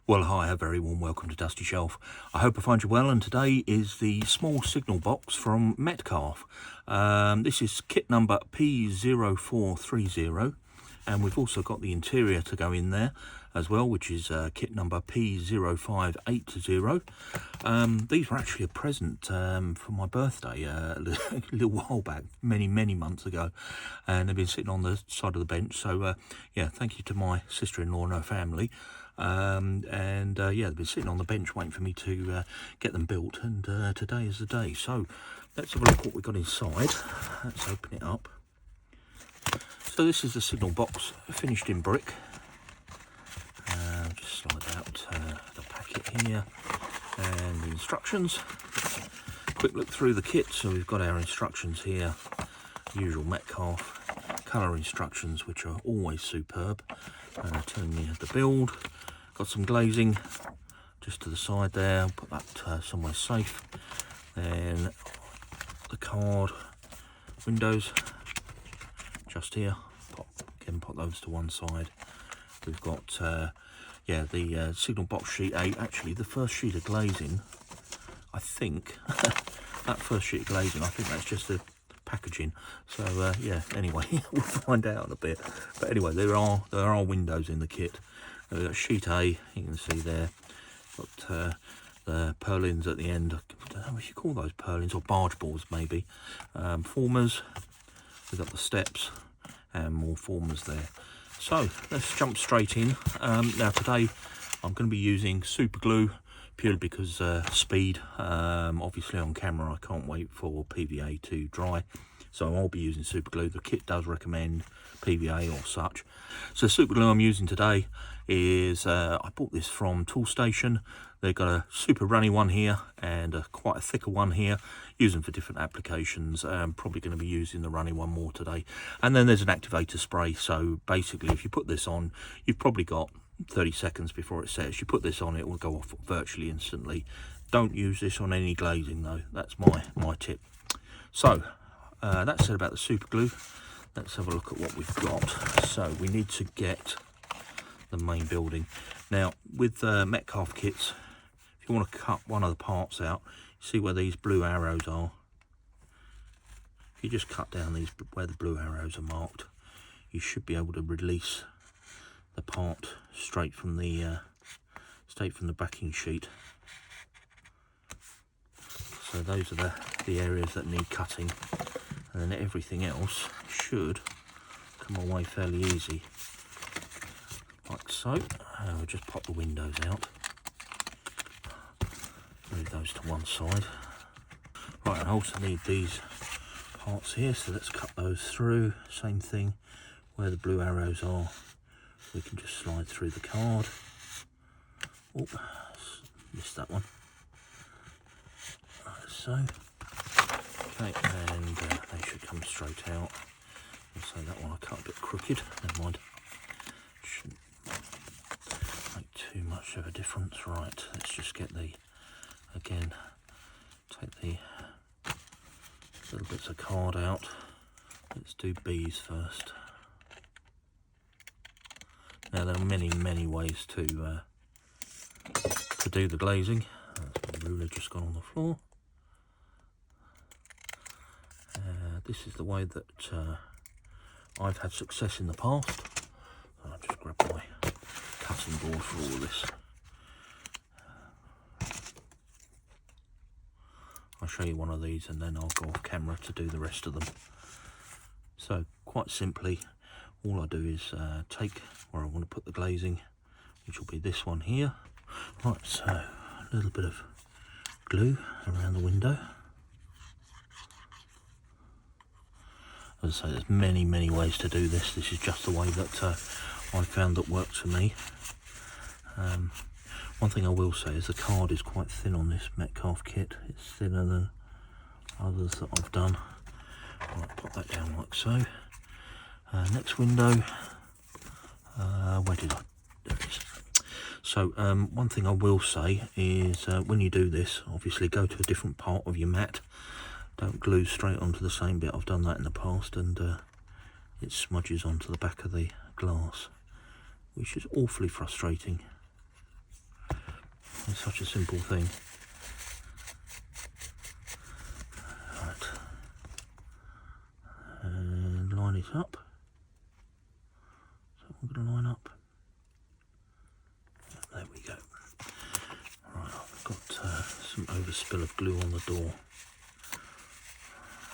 Well, hi, a very warm welcome to Dusty Shelf. I hope I find you well, and today is the small signal box from Metcalfe. This is kit number P430, and we've also got the interior to go in there as well, which is kit number P0580. These were actually a present for my birthday a little while back, many months ago, and they've been sitting on the side of the bench. So yeah, thank you to my sister-in-law and her family. Yeah, they've been sitting on the bench waiting for me to get them built, and today is the day. So let's have a look what we've got inside. Let's open it up. So this is the signal box, finished in brick. Just slide out the packet here and the instructions. Quick look through the kit. So we've got our instructions here, usual Metcalfe colour instructions, which are always superb. Telling me the build. Got some glazing just to the side there. I'll put that somewhere safe. Then the card windows just here. Put those to one side. We've got yeah, the signal box sheet 8. Actually, the first sheet of glazing, I think that first sheet of glazing, I think that's just the packaging. So yeah, anyway, we'll find out in a bit. But anyway, there are windows in the kit. We've got sheet A, you can see there. Got the purlins at the end. I don't know if you call those purlins or barge boards maybe. Formers. We've got the steps and more formers there. So let's jump straight in. Now today I'm going to be using super glue purely because speed. Obviously on camera I can't wait for PVA to dry, so I'll be using super glue. The kit does recommend PVA or such. So super glue I'm using today is I bought this from Toolstation. They've got a super runny one here and quite a thicker one here. Use them for different applications. Probably going to be using the runny one more today. And then there's an activator spray. So basically if you put this on, you've probably got 30 seconds before it sets. You put this on, it will go off virtually instantly. Don't use this on any glazing though. That's my tip. So that's it about the super glue. Let's have a look at what we've got. So we need to get the main building. Now with Metcalfe kits, if you want to cut one of the parts out, see where these blue arrows are. If you just cut down these where the blue arrows are marked, you should be able to release the part straight from the backing sheet. So those are the areas that need cutting, and then everything else should come away fairly easy, like so. We'll just pop the windows out, move those to one side. Right, I also need these parts here, so let's cut those through. Same thing, where the blue arrows are, we can just slide through the card. Oh, missed that one. Like so. Okay, and they should come straight out. So that one I cut a bit crooked, never mind. Shouldn't make too much of a difference. Right, let's just get again, take the little bits of card out. Let's do B's first. Now there are many ways to do the glazing. That's my ruler just gone on the floor. This is the way that I've had success in the past. I'll just grab my cutting board for all of this. I'll show you one of these and then I'll go off camera to do the rest of them. So quite simply, all I do is take where I want to put the glazing, which will be this one here. Right, so a little bit of glue around the window. As I say, there's many ways to do this. This is just the way that I found that works for me. One thing I will say is the card is quite thin on this Metcalfe kit. It's thinner than others that I've done. Right, pop that down like so. Next window. Where did I? There it is. So one thing I will say is when you do this, obviously go to a different part of your mat. Don't glue straight onto the same bit. I've done that in the past and it smudges onto the back of the glass, which is awfully frustrating. It's such a simple thing. Right. And line it up. So I'm going to line up. There we go. Right, I've got some overspill of glue on the door.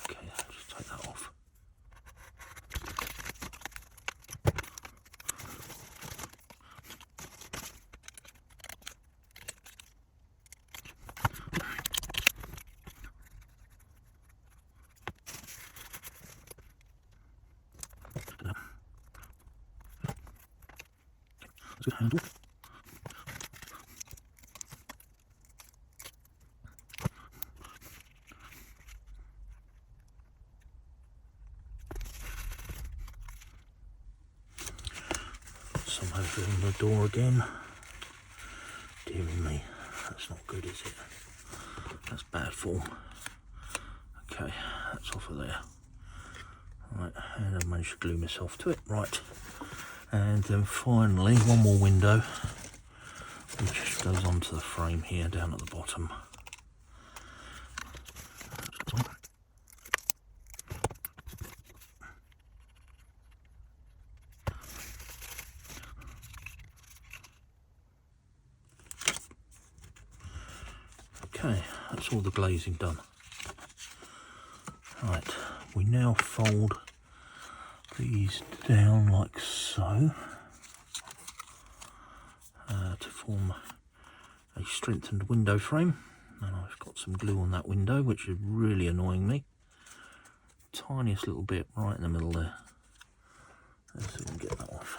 Okay, I'll just take that off. That's a good handle. Some over on the door again. Dear me, that's not good, is it? That's bad form. Okay, that's off of there. Right, and I've managed to glue myself to it. Right, and then finally one more window, which goes onto the frame here down at the bottom. Okay, that's all the glazing done. Right, we now fold these down like so to form a strengthened window frame. And I've got some glue on that window, which is really annoying me. Tiniest little bit right in the middle there. Let's see if we can get that off.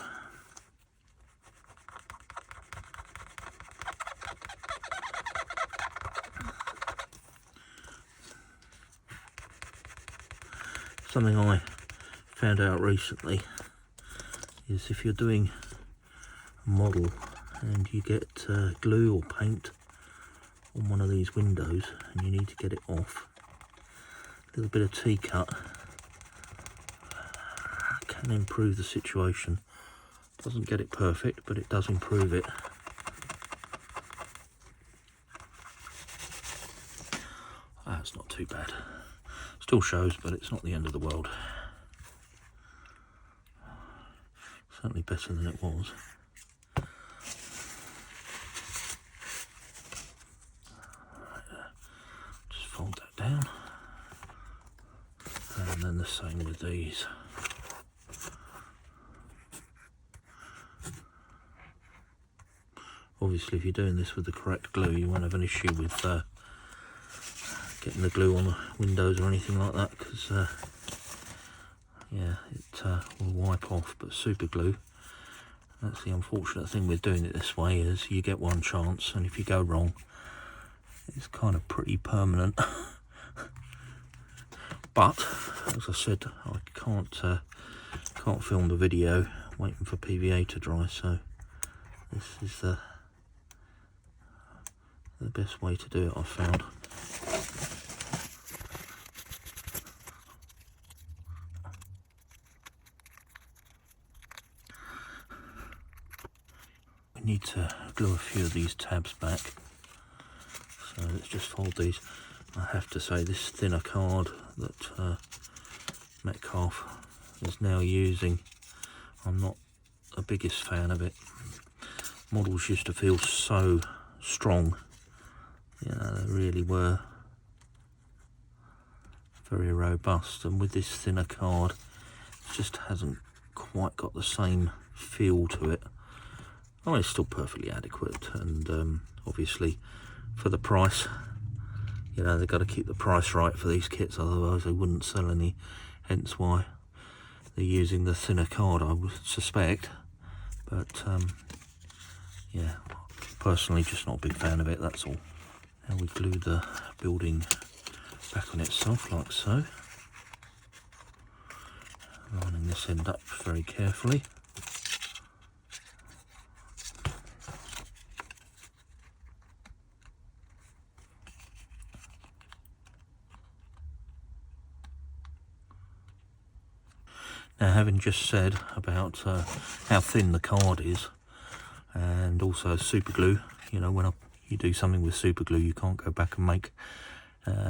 Something I found out recently is if you're doing a model and you get glue or paint on one of these windows and you need to get it off, a little bit of T-cut can improve the situation. Doesn't get it perfect, but it does improve it. That's not too bad. Still shows, but it's not the end of the world. Certainly better than it was. Just fold that down. And then the same with these. Obviously, if you're doing this with the correct glue, you won't have an issue with getting the glue on the windows or anything like that, because yeah, it will wipe off. But super glue, that's the unfortunate thing with doing it this way, is you get one chance, and if you go wrong, it's kind of pretty permanent. But as I said, I can't film the video waiting for PVA to dry, so this is the best way to do it, I've found. We need to glue a few of these tabs back, so let's just fold these. I have to say, this thinner card that Metcalfe is now using, I'm not the biggest fan of it. Models used to feel so strong, you know, they really were very robust, and with this thinner card it just hasn't quite got the same feel to it. Oh, it's still perfectly adequate, and obviously for the price, you know, they've got to keep the price right for these kits, otherwise they wouldn't sell any, hence why they're using the thinner card, I would suspect. But yeah, personally just not a big fan of it, that's all. Now we glue the building back on itself like so, lining this end up very carefully. Now, having just said about how thin the card is, and also super glue, you know, when I you do something with super glue, you can't go back and make,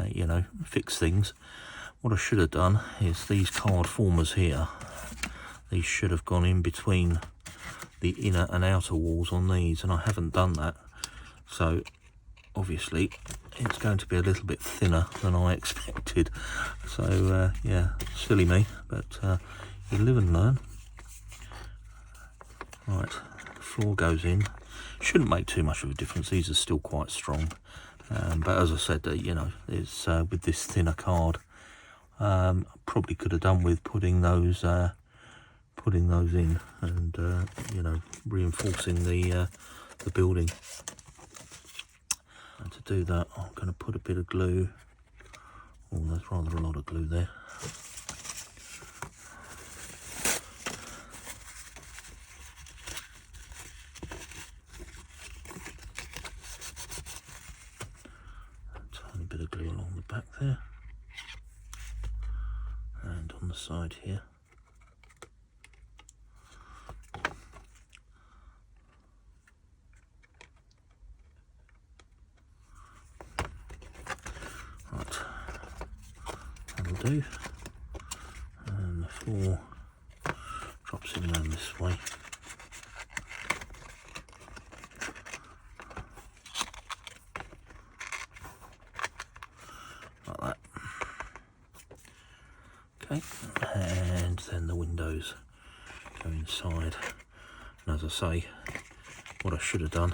you know, fix things. What I should have done is these card formers here, these should have gone in between the inner and outer walls on these, and I haven't done that. So obviously it's going to be a little bit thinner than I expected. So yeah, silly me, but you live and learn. Right, the floor goes in. Shouldn't make too much of a difference, these are still quite strong. But as I said, you know, it's with this thinner card, probably could have done with putting those in and you know, reinforcing the building. And to do that, I'm going to put a bit of glue. Oh, there's rather a lot of glue there. Tiny bit of glue along the back there, and on the side here. Right, that'll do. And the floor drops in around this way. Like that. Okay, and then the windows go inside. And as I say, what I should have done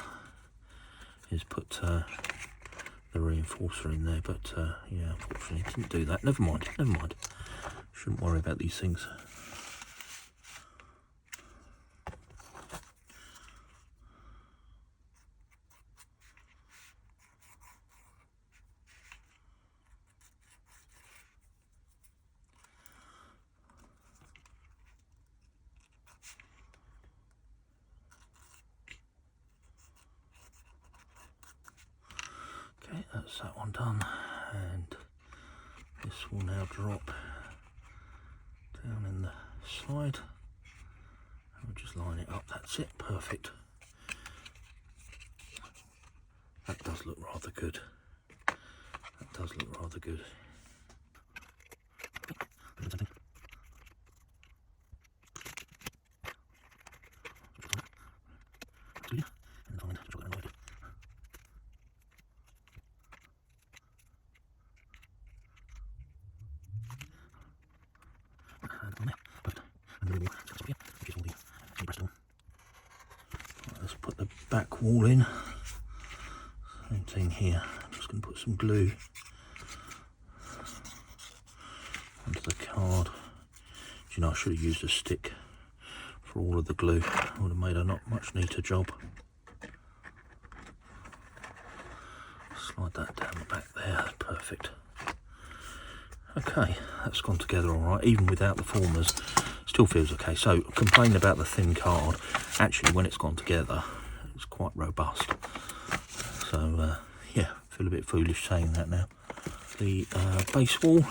is put the reinforcer in there, but yeah, unfortunately didn't do that. Never mind, never mind. Shouldn't worry about these things. Okay, that's that one done, and this will now drop down in the side. And we'll just line it up. That's it, perfect. That does look rather good. That does look rather good. Let's put the back wall in. Same thing here. I'm just going to put some glue onto the card. Do you know, I should have used a stick for all of the glue. Would have made a not much neater job. Slide that down the back there. That's perfect. Okay, that's gone together all right, even without the formers. Still feels okay. So, complaining about the thin card. Actually, when it's gone together, it's quite robust. So, yeah, feel a bit foolish saying that now. The base wall.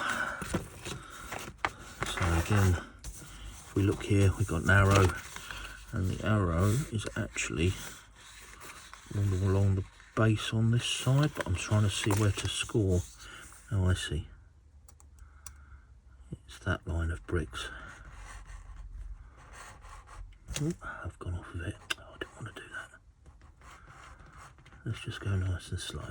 So again, if we look here, we've got an arrow, and the arrow is actually along the base on this side, but I'm trying to see where to score. Oh, I see. It's that line of bricks. Oh, I've gone off of it. Oh, I didn't want to do that. Let's just go nice and slow.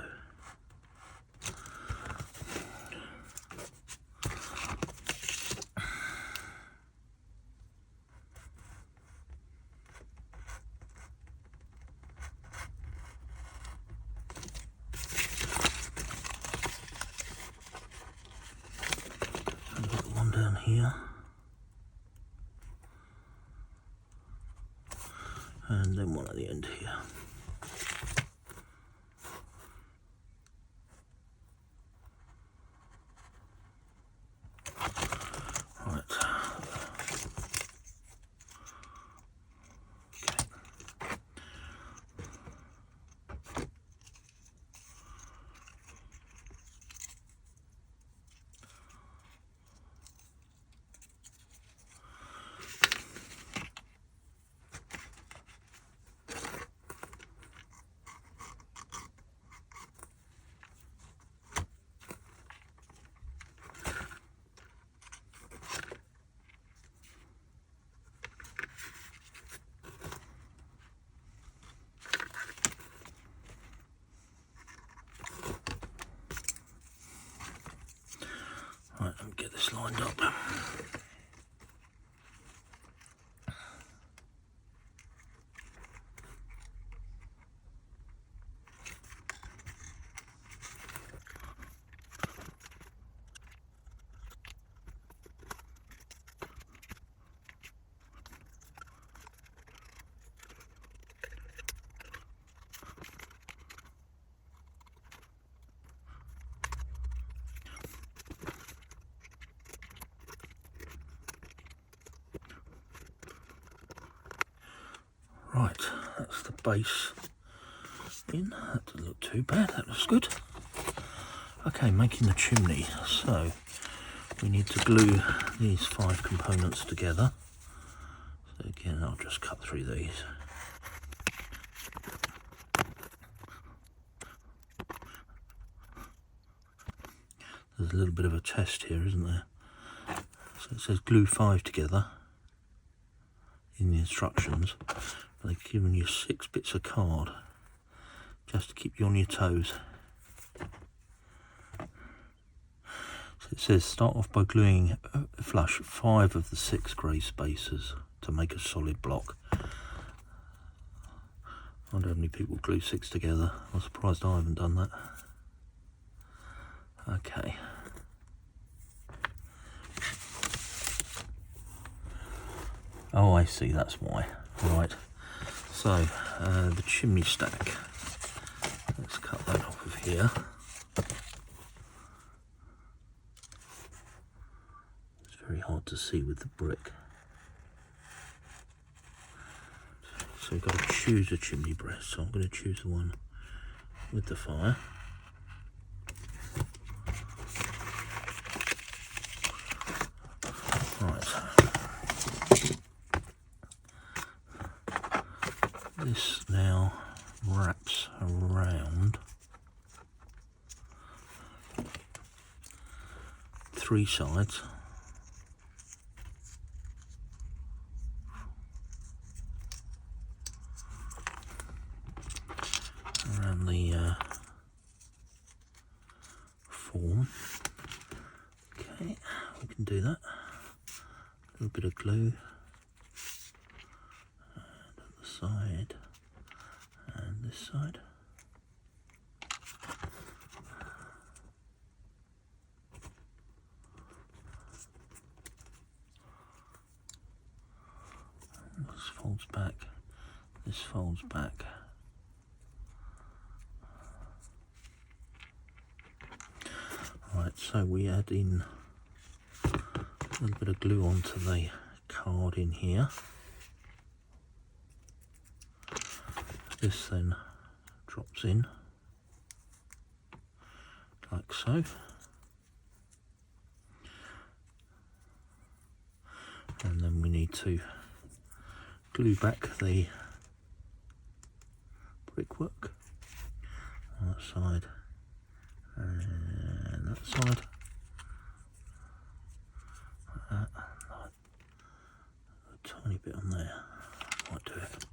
I've got one down here. And then one at the end here. Right. lined up. Right, that's the base in. That doesn't look too bad, that looks good. Okay, making the chimney. So we need to glue these 5 components together. So again, I'll just cut through these. There's a little bit of a test here, isn't there? So it says glue 5 together in the instructions. They've given you 6 bits of card just to keep you on your toes. So it says start off by gluing flush 5 of the 6 grey spaces to make a solid block. I wonder how many people glue 6 together. I'm surprised I haven't done that. Okay. Oh, I see, that's why. Right. So, the chimney stack. Let's cut that off of here. It's very hard to see with the brick. So we've got to choose a chimney breast. So I'm going to choose the one with the fire. This now wraps around 3 sides. Around the form. Okay, we can do that. A little bit of glue. Side and this side. This folds back, this folds back. Right, so we add in a little bit of glue onto the card in here. This then drops in like so, and then we need to glue back the brickwork on that side and that side, like that. A tiny bit on there might do it.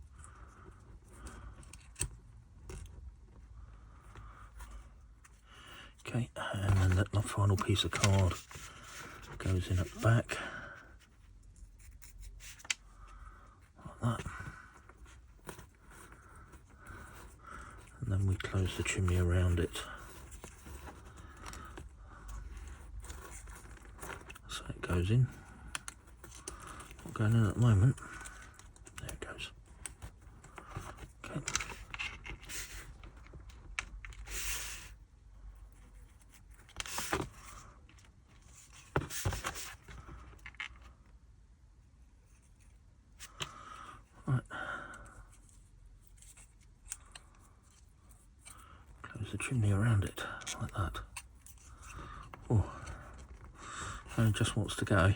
Okay, and then that final piece of card goes in at the back, like that. And then we close the chimney around it. So it goes in. Not going in at the moment. There it goes. Okay. The chimney around it like that. Oh, only just wants to go.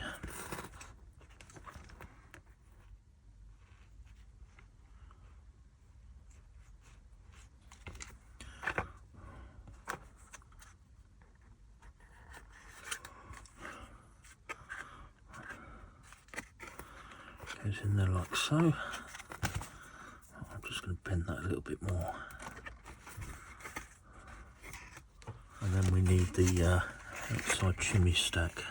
Goes in there like so. I'm just going to bend that a little bit more. And then we need the outside chimney stack.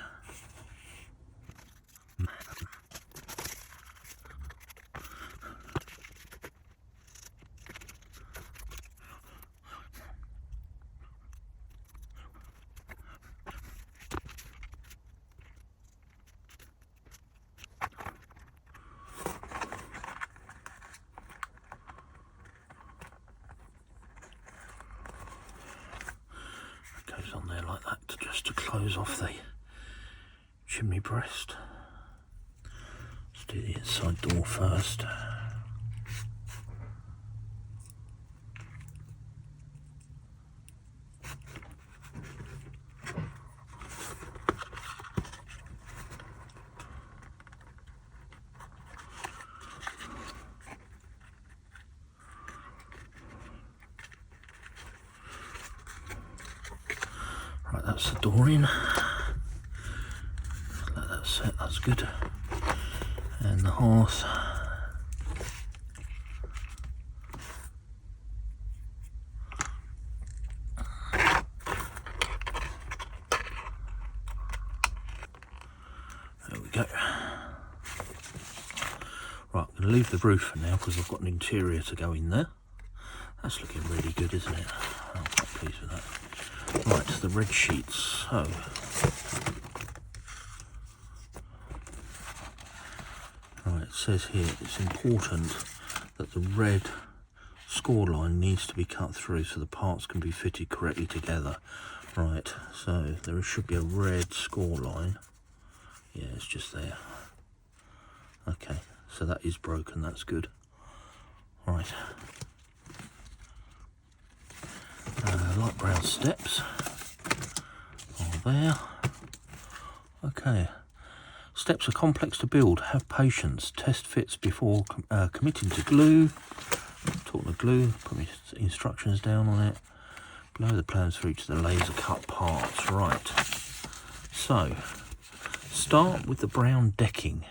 to close off the chimney breast. Let's do the inside door first. Right, that's the door in. Let that set, that's good. And the hearth. There we go. Right, I'm going to leave the roof for now because I've got an interior to go in there. That's looking really good, isn't it? I'm quite pleased with that. Right, the red sheets. So, right, it says here it's important that the red score line needs to be cut through so the parts can be fitted correctly together. Right, so there should be a red score line. Yeah, it's just there. Okay, so that is broken, that's good. Right. Light brown steps are there. Okay. Steps are complex to build. Have patience. Test fits before committing to glue. Talking to glue, put my instructions down on it. Below the plans for each of the laser cut parts. Right. So, start with the brown decking.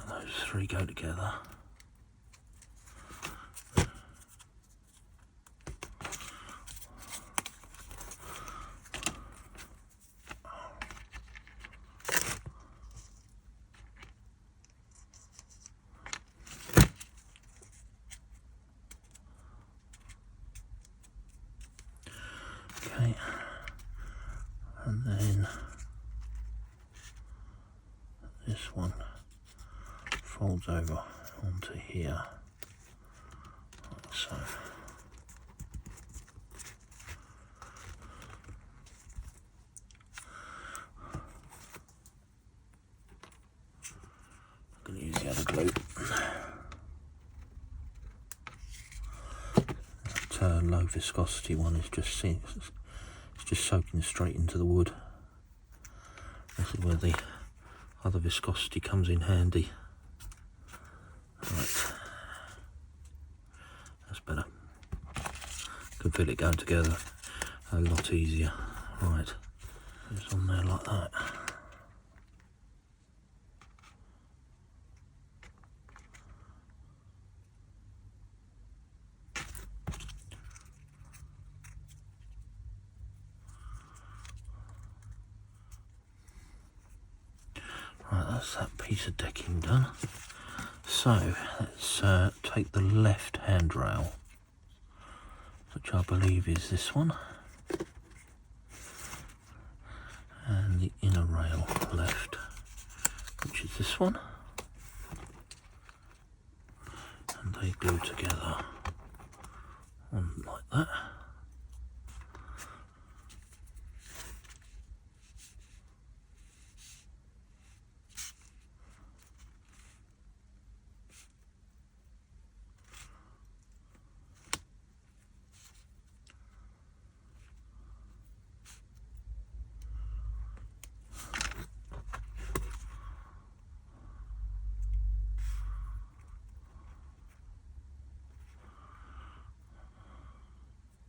Those three go together. Okay, and then this one folds over onto here, like so. I'm going to use the other glue. That low viscosity one is just it's just soaking straight into the wood. This is where the other viscosity comes in handy. Right, that's better. Can feel it going together a lot easier. Right, it's on there like that. Right, that's that piece of decking done. So let's take the left handrail, which I believe is this one, and the inner rail left, which is this one, and they glue together on like that.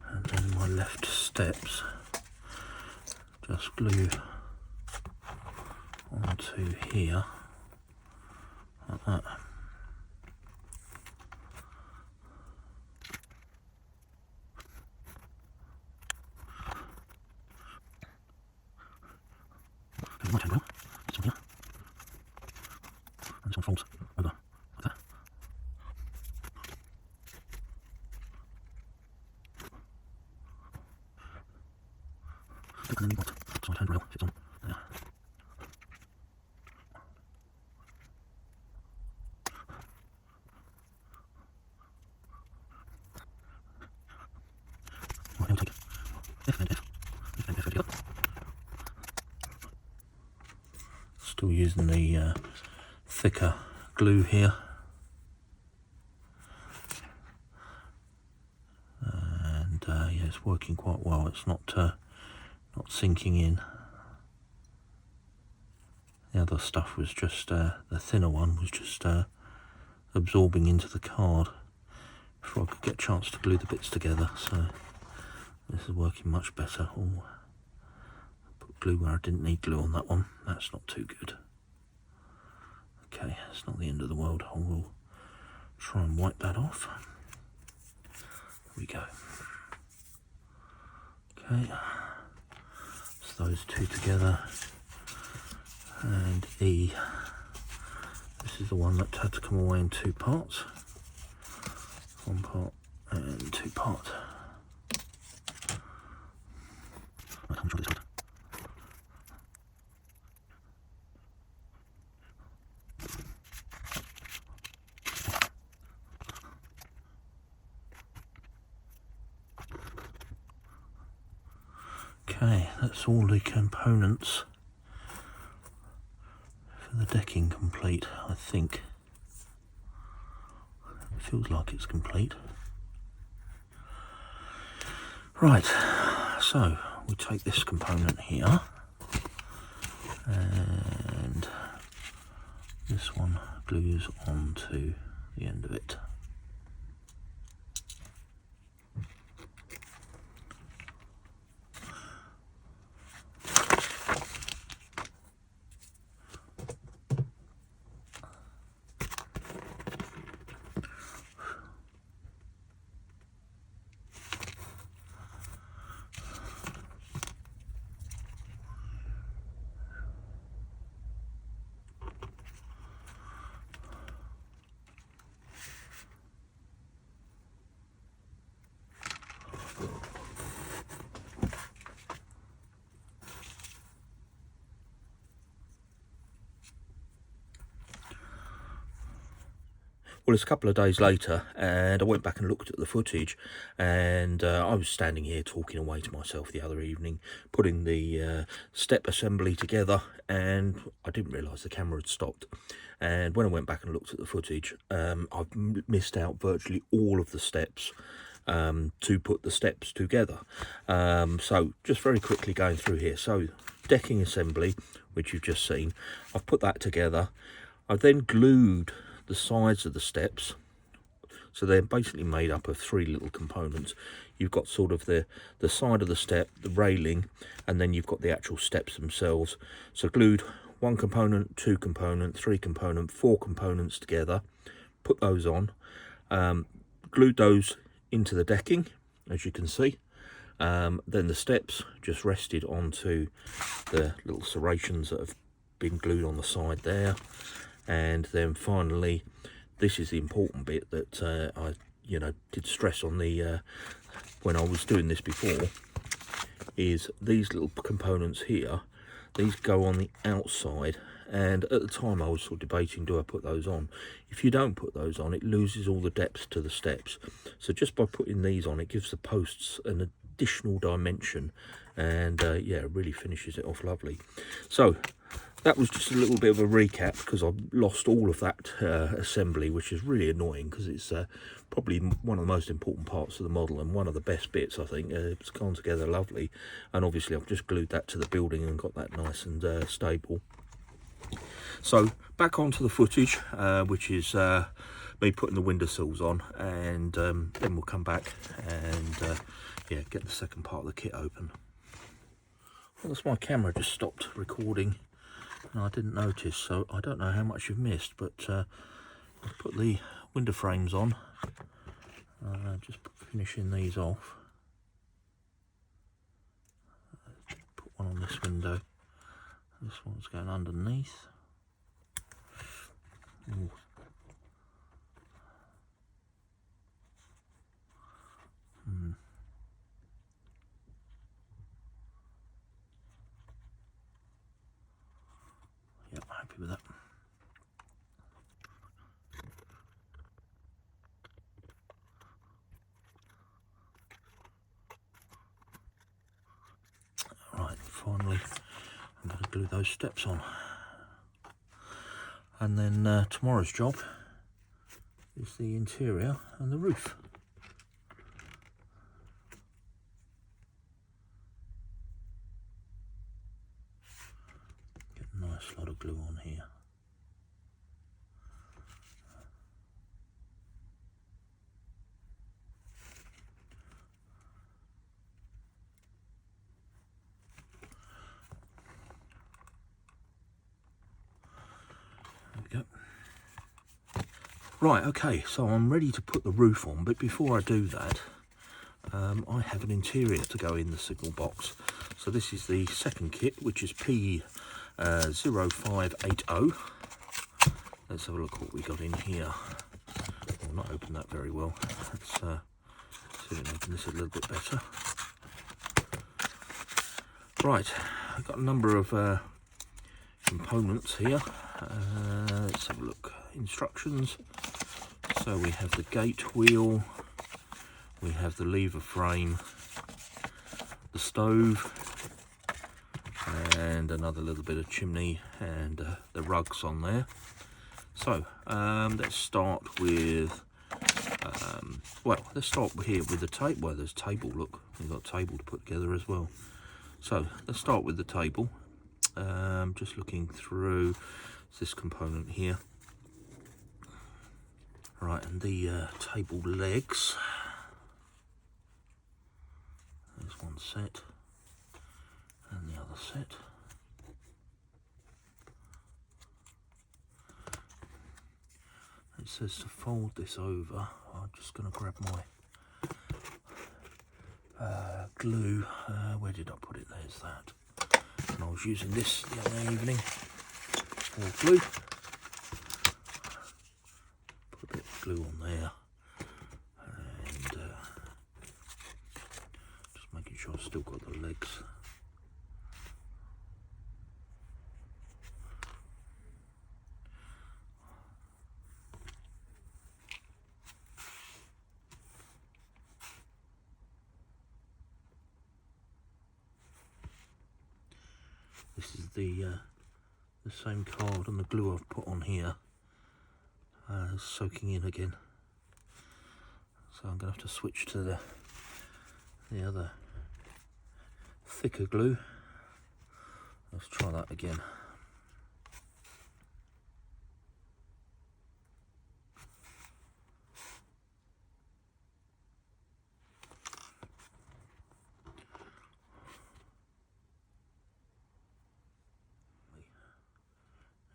And then my left steps, just glue onto here, like that. There's my handrail, this one here, and this one folds over like that. And then what side handrail fits on there. Right, I'll take F and F using the thicker glue here. And yeah, it's working quite well. It's not sinking in. The other stuff was just, the thinner one was just absorbing into the card before I could get a chance to glue the bits together. So this is working much better. Oh, put glue where I didn't need glue on that one. That's not too good. Okay, it's not the end of the world. I will try and wipe that off. There we go. Okay, so those two together. And E, this is the one that had to come away in two parts. One part and two parts. Right, I'll try this one. Okay, that's all the components for the decking complete, I think. It feels like it's complete. Right, so we take this component here, and this one glues onto the end of it. Well, it's a couple of days later, and I went back and looked at the footage, and I was standing here talking away to myself the other evening, putting the step assembly together, and I didn't realise the camera had stopped. And when I went back and looked at the footage, I've missed out virtually all of the steps to put the steps together. So just very quickly going through here. So decking assembly, which you've just seen, I've put that together. I've then glued the sides of the steps, so they're basically made up of three little components. You've got sort of the side of the step, the railing, and then you've got the actual steps themselves. So glued one component, two component, three component, four components together, put those on, glued those into the decking, as you can see. Then the steps just rested onto the little serrations that have been glued on the side there. And then finally, this is the important bit that I did stress on the when I was doing this before, is these little components here. These go on the outside, and at the time I was sort of debating, do I put those on? If you don't put those on, it loses all the depth to the steps. So just by putting these on, it gives the posts an additional dimension, and yeah, it really finishes it off lovely. So that was just a little bit of a recap, because I've lost all of that assembly, which is really annoying, because it's probably one of the most important parts of the model and one of the best bits, I think. It's gone together lovely, and obviously I've just glued that to the building and got that nice and stable. So back onto the footage, which is me putting the windowsills on, and then we'll come back and yeah, get the second part of the kit open. Well, that's my camera just stopped recording, and I didn't notice, so I don't know how much you've missed, but I've put the window frames on, just finishing these off. Put one on this window, this one's going underneath. Ooh. Yep, happy with that. Right, finally I'm going to glue those steps on. And then tomorrow's job is the interior and the roof. Get a nice lot of glue on here. There we go. Right, okay, so I'm ready to put the roof on, but before I do that, I have an interior to go in the signal box. So this is the second kit, which is P0580. Let's have a look what we got in here. I'll not open that very well. Let's see if we can open this a little bit better. Right, I've got a number of components here. Let's have a look. Instructions. So we have the gate wheel, we have the lever frame, the stove, and another little bit of chimney, and the rugs on there. So let's start with well, let's start here with the table. Well, there's table, look, we've got a table to put together as well. So let's start with the table. Just looking through this component here. Right, and the table legs. There's one set, and the other set. It says to fold this over. I'm just going to grab my glue. Where did I put it? There's that. And I was using this the other evening for glue. Put a bit of glue on there, and just making sure I've still got the legs. This is the same card and the glue I've put on here. Soaking in again. So I'm going to have to switch to the other thicker glue. Let's try that again.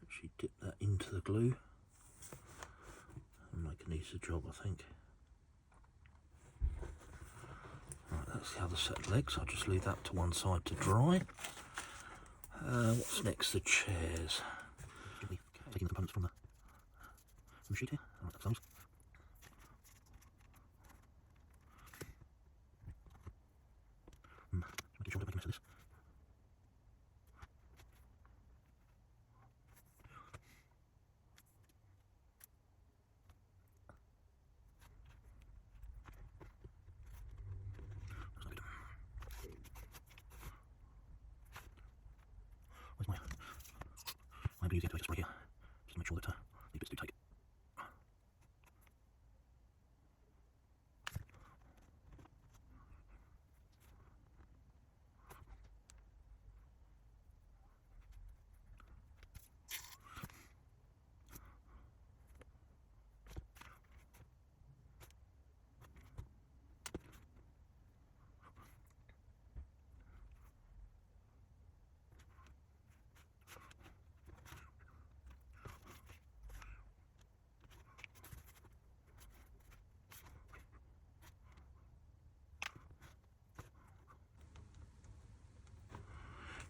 Actually dip that into the glue and make an easier job, I think. Right, that's the other set of legs. I'll just leave that to one side to dry. What's next? The chairs. Taking the components from the sheet here. Right, that's those. Making sure I don't make a mess of this. Where's my easier to just right here, just to make sure that these bits do take it.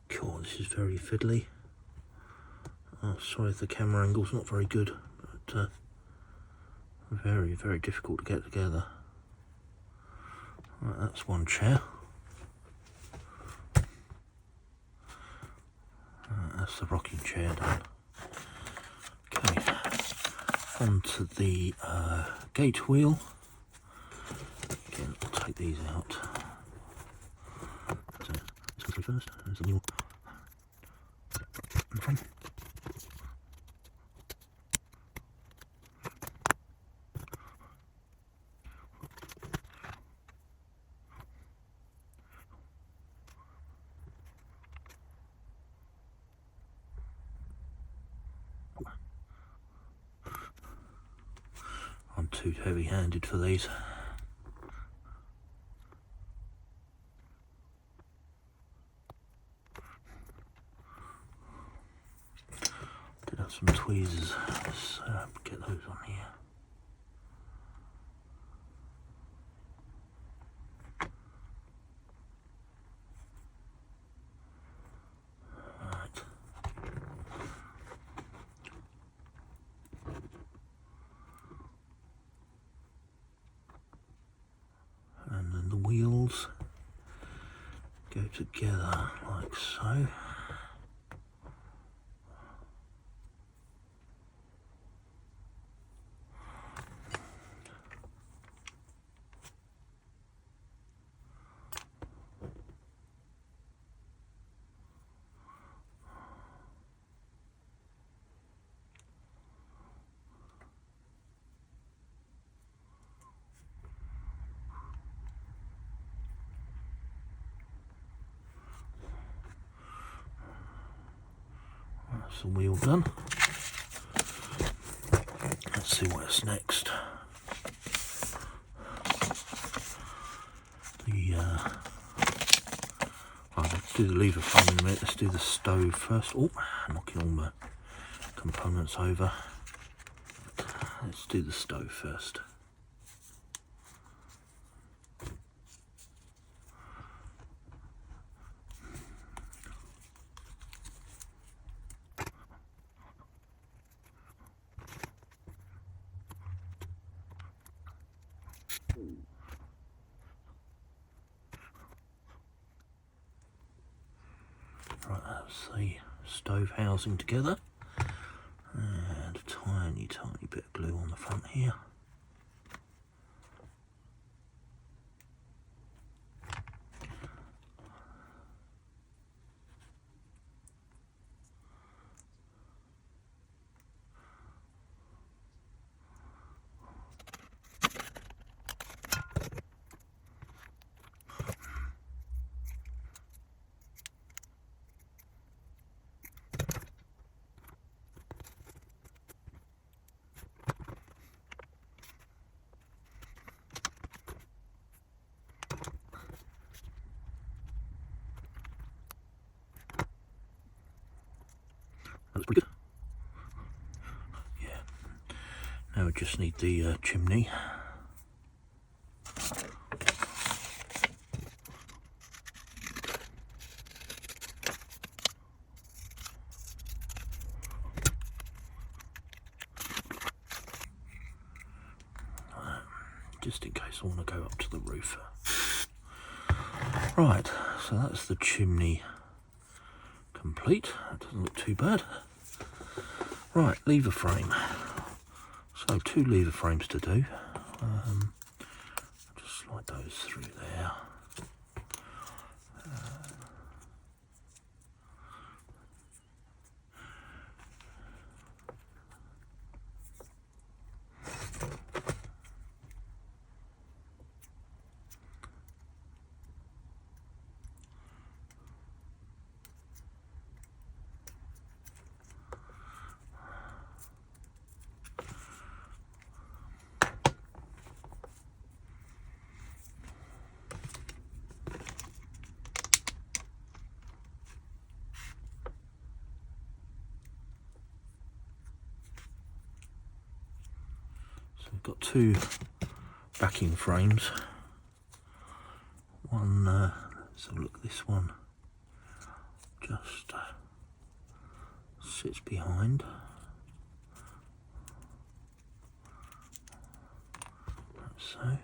Cool, this is very fiddly. Oh, sorry if the camera angle's not very good, but very, very difficult to get together. Right, that's one chair. Right, that's the rocking chair done. Okay, onto the gate wheel. Again, I'll take these out. So let's go through first. There's the wheel in the front. too heavy-handed for these. Did have some tweezers. Let's get those on here. And then the wheels go together like so. That's the wheel done. Let's see what's next. Let's do the lever frame in a minute. Let's do the stove first. Oh, knocking all my components over. Let's do the stove first. Right, that's the stove housing together, and a tiny bit of glue on the front here. That's pretty good. Yeah. Now we just need the chimney. Just in case I want to go up to the roof. Right, so that's the chimney complete. That doesn't look too bad. Right, lever frame. So 2 lever frames to do. Just slide those through there. We've got 2 backing frames. One, let's have a look at this one. Just sits behind. Like so.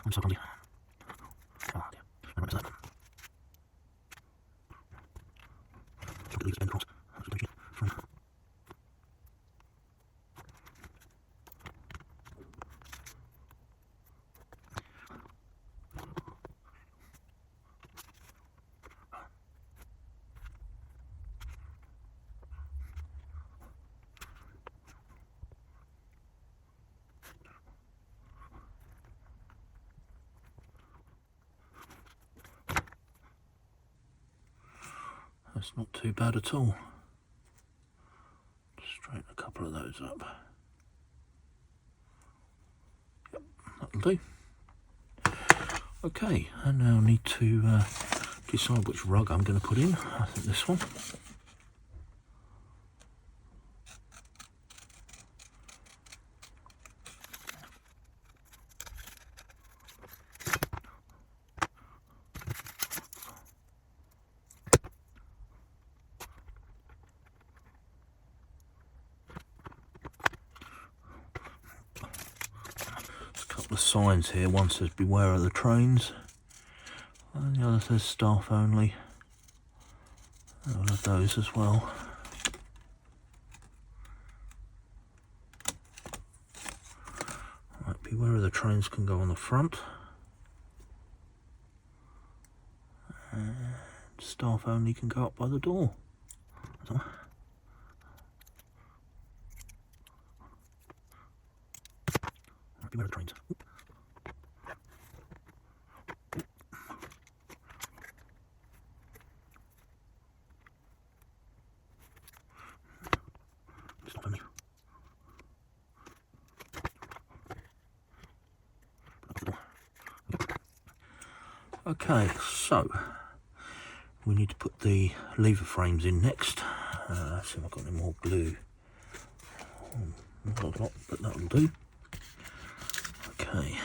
I'm so clumsy. Oh dear. I remember that. Look at these bend across. That's what from. That's not too bad at all. Straighten a couple of those up. Yep, that'll do. Okay, I now need to decide which rug I'm going to put in. I think this one. The signs here, one says beware of the trains and the other says staff only. I'll have those as well. Right, beware of the trains can go on the front and staff only can go up by the door. Beware of the trains. Oop. Okay, so we need to put the lever frames in next. Let's see if I've got any more glue. Not a lot, but that'll do. Okay.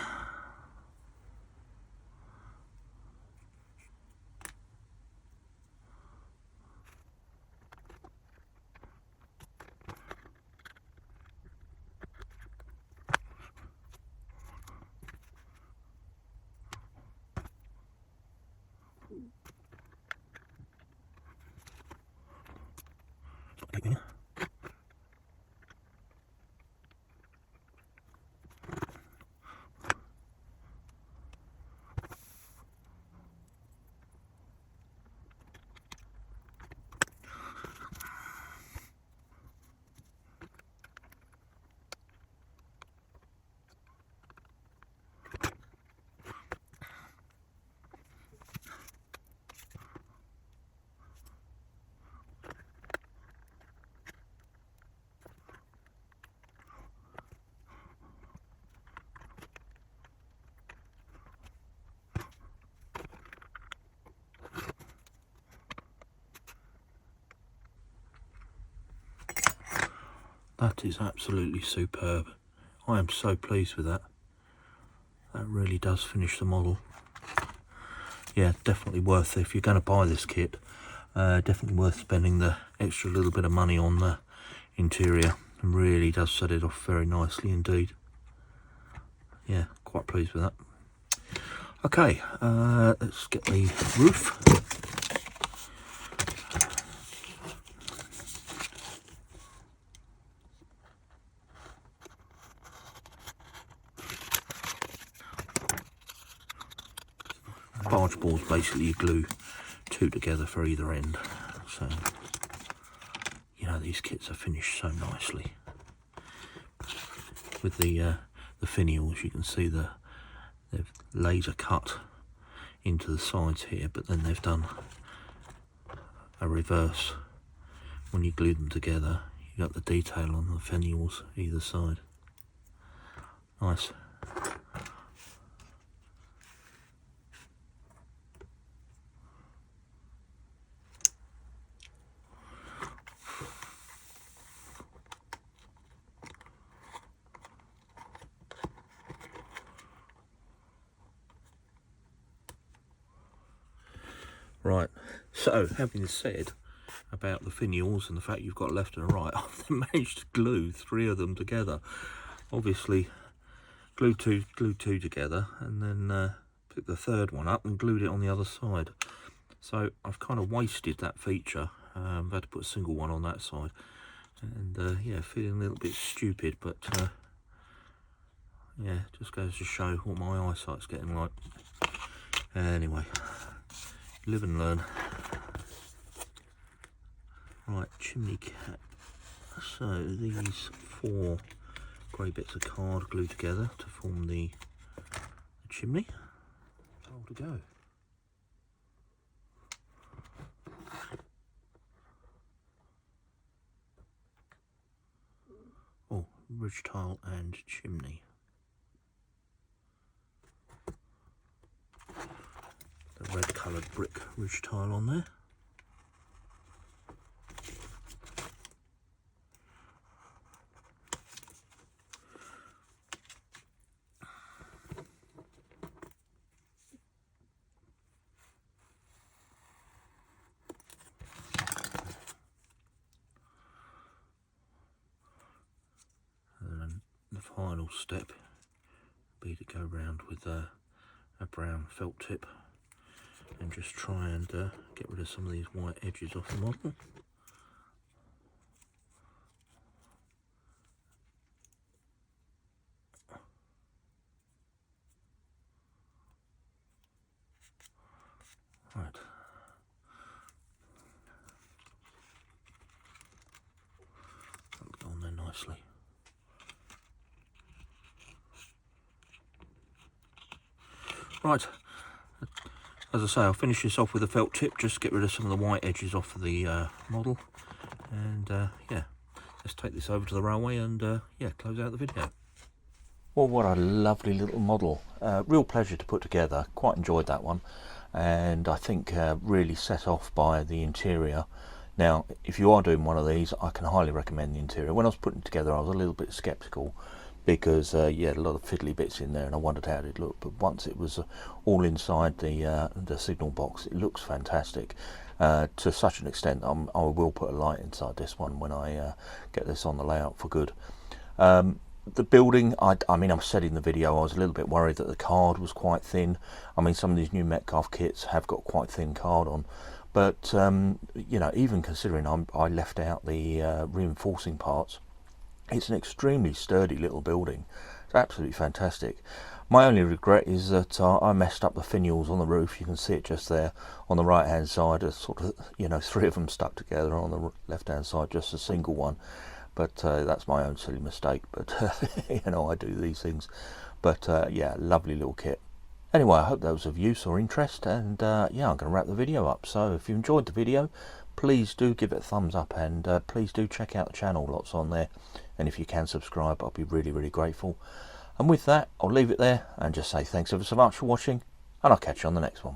That is absolutely superb. I am so pleased with that. That really does finish the model. Yeah, definitely worth it. If you're going to buy this kit, definitely worth spending the extra little bit of money on the interior. It really does set it off very nicely indeed. Yeah, quite pleased with that. Okay, let's get the roof. Barge boards basically you glue two together for either end, so you know these kits are finished so nicely. With the finials, you can see they've laser cut into the sides here, but then they've done a reverse. When you glue them together, you got the detail on the finials either side. Nice. Right, so having said about the finials and the fact you've got left and right, I've managed to glue 3 of them together. Obviously glued two together, and then picked the third one up and glued it on the other side. So I've kind of wasted that feature. I've had to put a single one on that side, and yeah, feeling a little bit stupid, but yeah, just goes to show what my eyesight's getting like. Anyway, live and learn. Right, chimney cap. So these 4 grey bits of card glued together to form the chimney. All to go. Oh, ridge tile and chimney. The red coloured brick ridge tile on there. The final step be to go round with a brown felt tip and just try and get rid of some of these white edges off the model. Right. That'll go on there nicely. Right, as I say, I'll finish this off with a felt tip, just get rid of some of the white edges off of the model, and yeah, let's take this over to the railway and yeah, close out the video. Well, what a lovely little model. Real pleasure to put together, quite enjoyed that one, and I think really set off by the interior. Now, if you are doing one of these, I can highly recommend the interior. When I was putting it together, I was a little bit sceptical, because you had a lot of fiddly bits in there and I wondered how it'd look, but once it was all inside the signal box, it looks fantastic, to such an extent I will put a light inside this one when I get this on the layout for good. The building, I mean, I said in the video I was a little bit worried that the card was quite thin. I mean, some of these new Metcalfe kits have got quite thin card on, but you know, even considering I left out the reinforcing parts, it's an extremely sturdy little building. It's absolutely fantastic. My only regret is that I messed up the finials on the roof. You can see it just there on the right hand side. There's sort of, you know, 3 of them stuck together. On the left hand side just a single one, but that's my own silly mistake. But you know, I do these things. But yeah, lovely little kit. Anyway, I hope that was of use or interest, and yeah, I'm going to wrap the video up. So if you enjoyed the video, please do give it a thumbs up, and please do check out the channel, lots on there, and if you can subscribe, I'll be really grateful. And with that, I'll leave it there and just say thanks ever so much for watching, and I'll catch you on the next one.